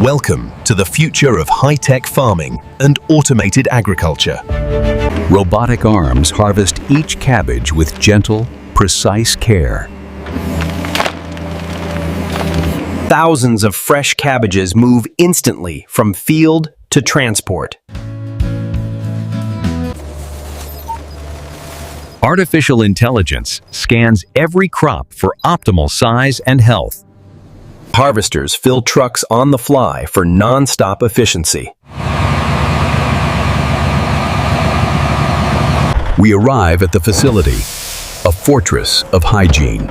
Welcome to the future of high-tech farming and automated agriculture. Robotic arms harvest each cabbage with gentle, precise care. Thousands of fresh cabbages move instantly from field to transport. Artificial intelligence scans every crop for optimal size and health. Harvesters fill trucks on the fly for non-stop efficiency. We arrive at the facility, a fortress of hygiene.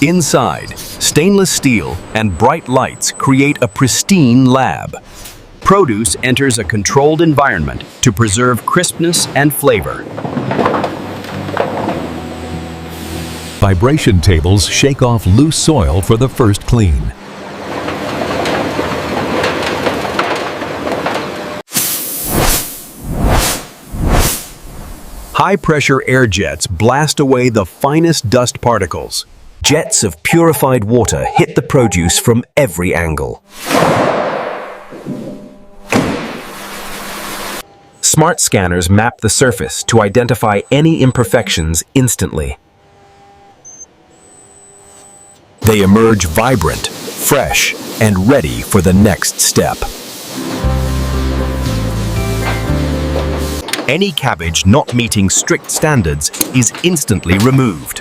Inside, stainless steel and bright lights create a pristine lab. Produce enters a controlled environment to preserve crispness and flavor. Vibration tables shake off loose soil for the first clean. High-pressure air jets blast away the finest dust particles. Jets of purified water hit the produce from every angle. Smart scanners map the surface to identify any imperfections instantly. They emerge vibrant, fresh, and ready for the next step. Any cabbage not meeting strict standards is instantly removed.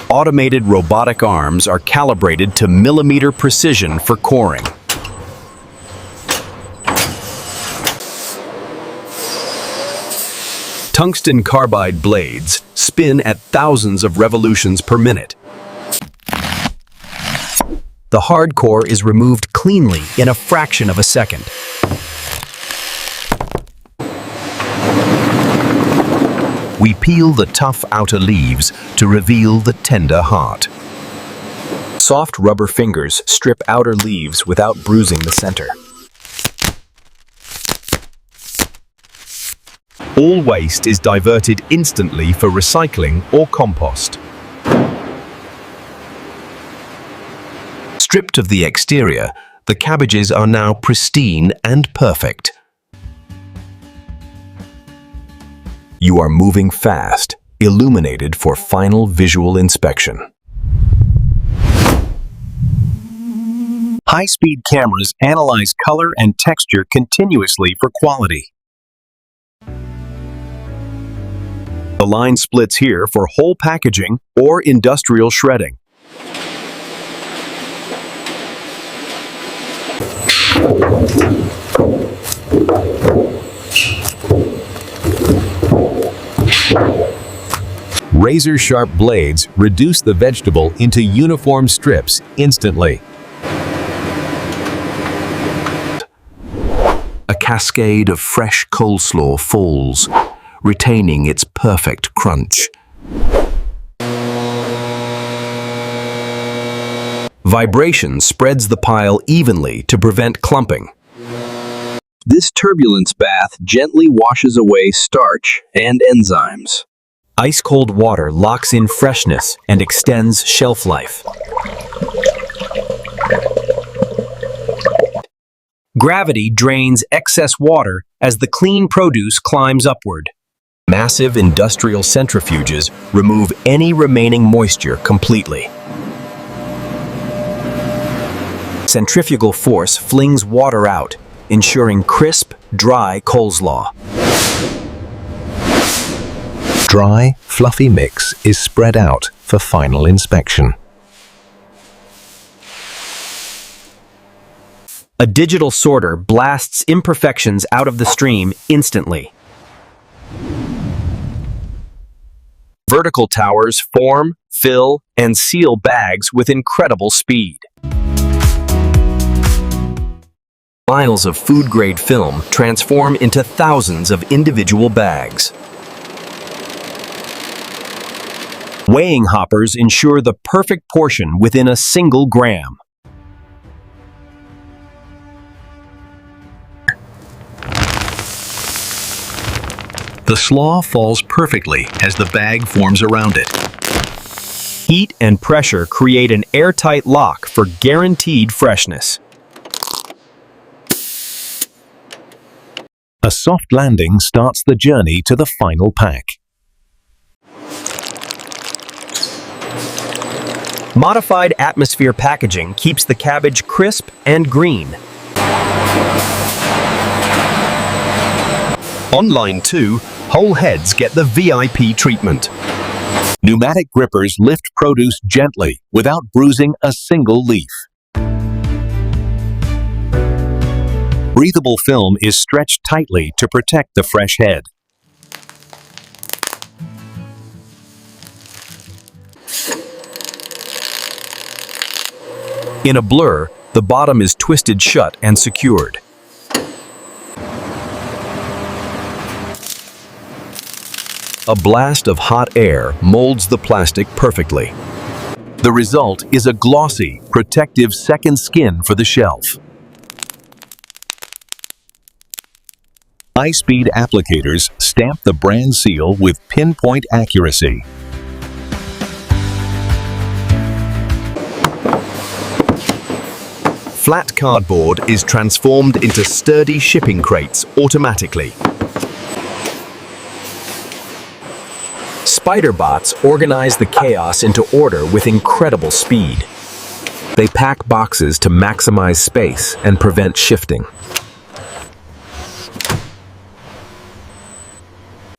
Automated robotic arms are calibrated to millimeter precision for coring. Tungsten carbide blades spin at thousands of revolutions per minute. The hard core is removed cleanly in a fraction of a second. We peel the tough outer leaves to reveal the tender heart. Soft rubber fingers strip outer leaves without bruising the center. All waste is diverted instantly for recycling or compost. Stripped of the exterior, the cabbages are now pristine and perfect. You are moving fast, illuminated for final visual inspection. High-speed cameras analyze color and texture continuously for quality. The line splits here for whole packaging or industrial shredding. Razor-sharp blades reduce the vegetable into uniform strips instantly. A cascade of fresh coleslaw falls, retaining its perfect crunch. Vibration spreads the pile evenly to prevent clumping. This turbulence bath gently washes away starch and enzymes. Ice-cold water locks in freshness and extends shelf life. Gravity drains excess water as the clean produce climbs upward. Massive industrial centrifuges remove any remaining moisture completely. Centrifugal force flings water out, ensuring crisp, dry coleslaw. Dry, fluffy mix is spread out for final inspection. A digital sorter blasts imperfections out of the stream instantly. Vertical towers form, fill, and seal bags with incredible speed. Miles of food-grade film transform into thousands of individual bags. Weighing hoppers ensure the perfect portion within a single gram. The slaw falls perfectly as the bag forms around it. Heat and pressure create an airtight lock for guaranteed freshness. A soft landing starts the journey to the final pack. Modified atmosphere packaging keeps the cabbage crisp and green. On line 2, whole heads get the VIP treatment. Pneumatic grippers lift produce gently without bruising a single leaf. Breathable film is stretched tightly to protect the fresh head. In a blur, the bottom is twisted shut and secured. A blast of hot air molds the plastic perfectly. The result is a glossy, protective second skin for the shelf. High-speed applicators stamp the brand seal with pinpoint accuracy. Flat cardboard is transformed into sturdy shipping crates automatically. Spider bots organize the chaos into order with incredible speed. They pack boxes to maximize space and prevent shifting.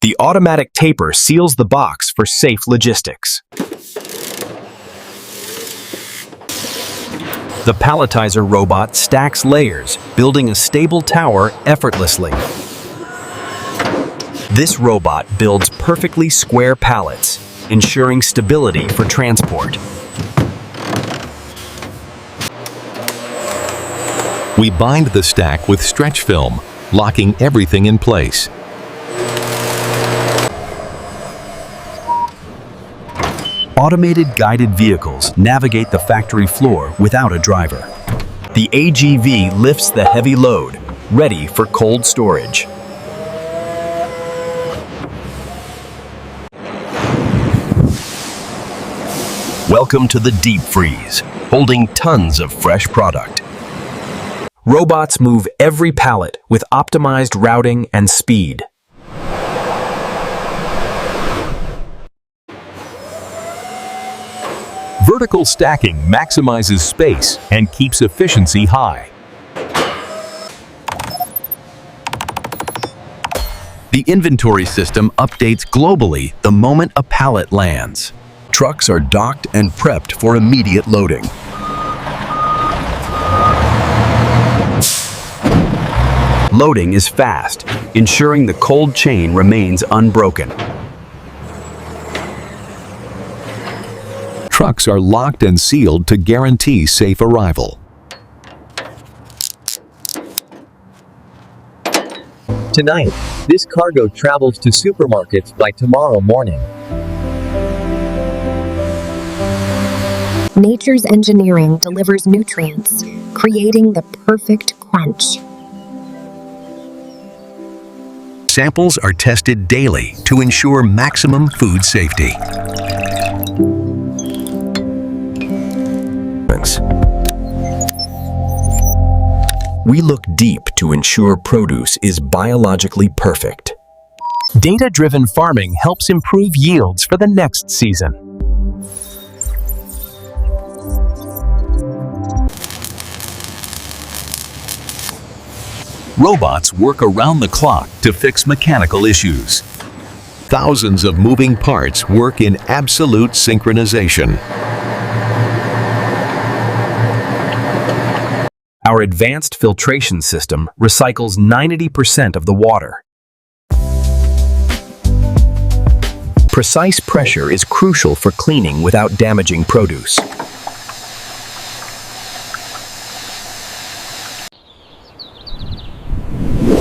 The automatic taper seals the box for safe logistics. The palletizer robot stacks layers, building a stable tower effortlessly. This robot builds perfectly square pallets, ensuring stability for transport. We bind the stack with stretch film, locking everything in place. Automated guided vehicles navigate the factory floor without a driver. The AGV lifts the heavy load, ready for cold storage. Welcome to the deep freeze, holding tons of fresh product. Robots move every pallet with optimized routing and speed. Vertical stacking maximizes space and keeps efficiency high. The inventory system updates globally the moment a pallet lands. Trucks are docked and prepped for immediate loading. Loading is fast, ensuring the cold chain remains unbroken. Trucks are locked and sealed to guarantee safe arrival. Tonight, this cargo travels to supermarkets by tomorrow morning. Nature's engineering delivers nutrients, creating the perfect crunch. Samples are tested daily to ensure maximum food safety. We look deep to ensure produce is biologically perfect. Data-driven farming helps improve yields for the next season. Robots work around the clock to fix mechanical issues. Thousands of moving parts work in absolute synchronization. Our advanced filtration system recycles 90% of the water. Precise pressure is crucial for cleaning without damaging produce.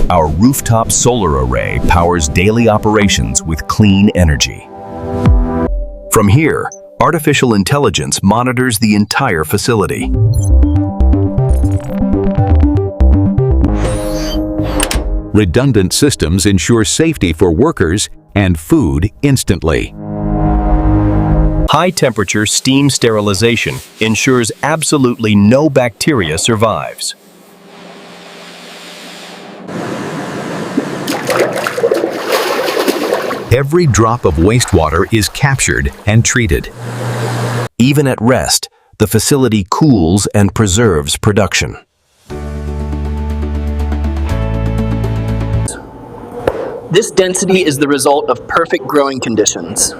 Our rooftop solar array powers daily operations with clean energy. From here, artificial intelligence monitors the entire facility. Redundant systems ensure safety for workers and food instantly. High-temperature steam sterilization ensures absolutely no bacteria survives. Every drop of wastewater is captured and treated. Even at rest, the facility cools and preserves production. This density is the result of perfect growing conditions.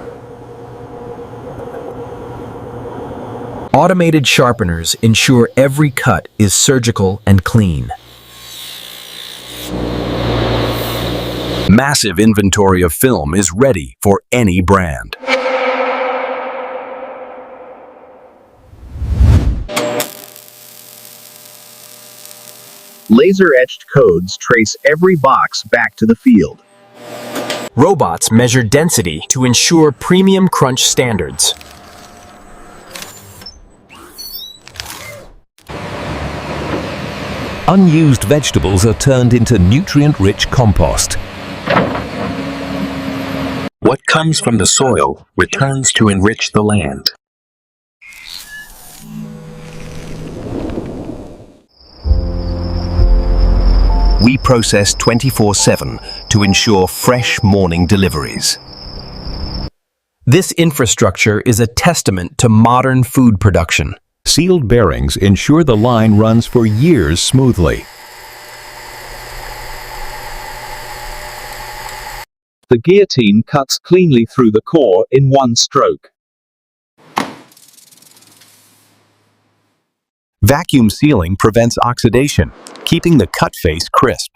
Automated sharpeners ensure every cut is surgical and clean. Massive inventory of film is ready for any brand. Laser-etched codes trace every box back to the field. Robots measure density to ensure premium crunch standards. Unused vegetables are turned into nutrient-rich compost. What comes from the soil returns to enrich the land. We process 24/7 to ensure fresh morning deliveries. This infrastructure is a testament to modern food production. Sealed bearings ensure the line runs for years smoothly. The guillotine cuts cleanly through the core in one stroke. Vacuum sealing prevents oxidation, keeping the cut face crisp.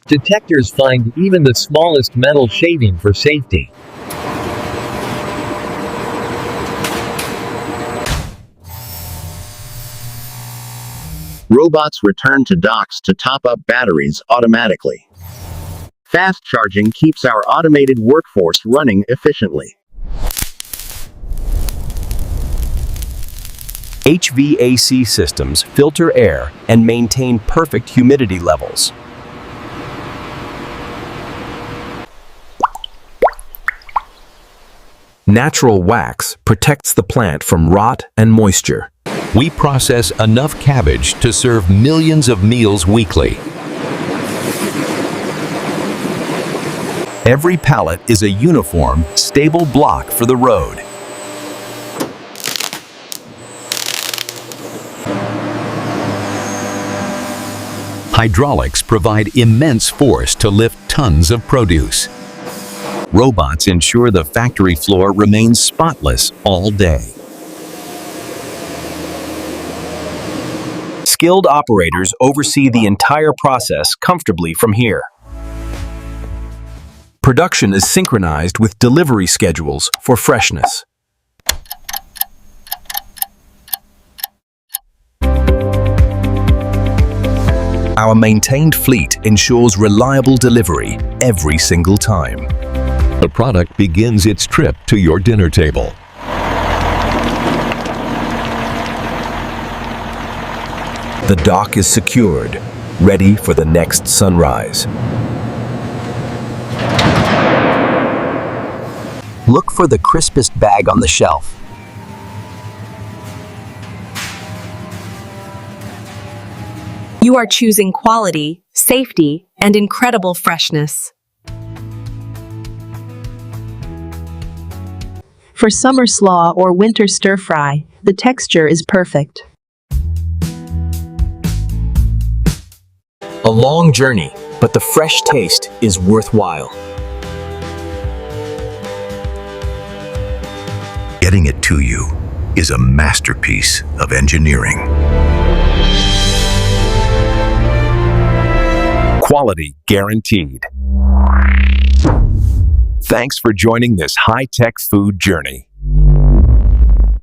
Detectors find even the smallest metal shaving for safety. Robots return to docks to top up batteries automatically. Fast charging keeps our automated workforce running efficiently. HVAC systems filter air and maintain perfect humidity levels. Natural wax protects the plant from rot and moisture. We process enough cabbage to serve millions of meals weekly. Every pallet is a uniform, stable block for the road. Hydraulics provide immense force to lift tons of produce. Robots ensure the factory floor remains spotless all day. Skilled operators oversee the entire process comfortably from here. Production is synchronized with delivery schedules for freshness. Our maintained fleet ensures reliable delivery every single time. The product begins its trip to your dinner table. The dock is secured, ready for the next sunrise. Look for the crispest bag on the shelf. You are choosing quality, safety, and incredible freshness. For summer slaw or winter stir-fry, the texture is perfect. A long journey, but the fresh taste is worthwhile. Getting it to you is a masterpiece of engineering. Quality guaranteed. Thanks for joining this high-tech food journey.